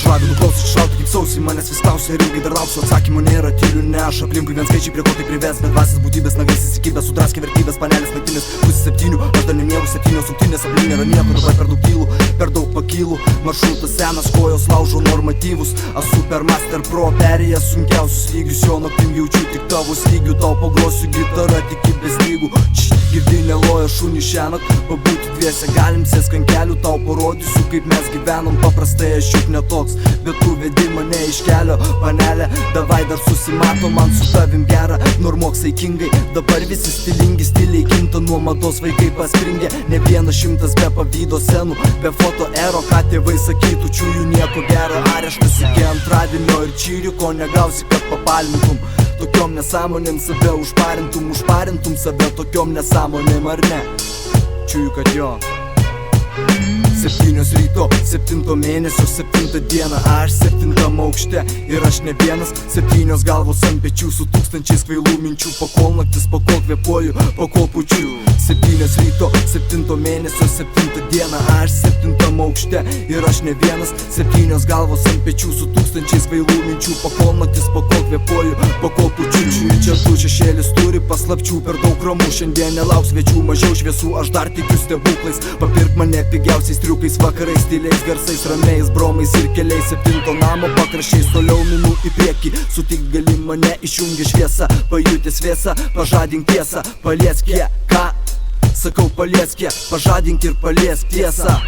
Žadinu klausus šaltų kaip sausį, manęs vis klausia ir ilgai dar lauksiu atsakymų nėra, tyliu ne aš aplinkui vien skaičiai prie ko tai prives, bet dvasios būtybės nagais įsikibęs, sudraskė vertybės, panelės naktinės, pusė 7, aš dar nemiegu 7 rungtynės, aplink nėra nieko, dabar per daug tylu, per daug pakylu, maršrutas senas, kojos laužo normatyvus, aš supermaster pro perėjęs sunkiausius lygius, jo naktim jaučiu tik tavo stygių, tau pagrosiu gitarą tik į bestygų, girdi neloja šunį šiąnakt, pabūti dviese galim sės kankelių, tau parodysiu kaip mes gyvenom, paprastai aš juk netoks, bet tu vedi mane iš kelio, panelė, davai dar susimato, man su tavim gera, normok saikingai, dabar visi stilingi, stiliai kinta, nuo mados vaikai paspringė, ne vienas 100 be pavydo senų, be foto ero, ką tėvai sakytų, čiųjų nieko gera, areštas iki antradienio ir čyrių, ko negausi, kad papalmintum, tokiom nesąmonėm save užparintum save tokiom nesąmonėm, ar ne? Čiųjų, kad jo 7 ryto, 7 mėnesio, 7 dieną, aš 7 aukšte ir aš ne vienas, 7 galvos ant pečių su 1000 kvailų minčių, pakol naktis, pakol kvėpuoju, pakol pučiu. 7 ryto, 7 mėnesio, 7 dieną, aš 7 aukšte ir aš ne vienas, 7 galvos ant pečių su 1000 kvailų minčių, pakol naktis, pakol kvėpuoju, pakol pučiu. Čia tu šešėlis turi paslapčių per daug ramų, šiandien nelauks svečių, mažiau šviesų, aš dar tikiu stebuklais, papirk mane pigiausiais triukais, vakarais, tyliais garsais, ramiais bromais ir keliais, 7 namo pakraščiais, toliau minų į priekį, sutik gali mane, išjungi šviesą, pajutęs vėsą, pažadink tiesą, paliesk ją, ką? Sakau paliesk ją, pažadink ir paliesk tiesą.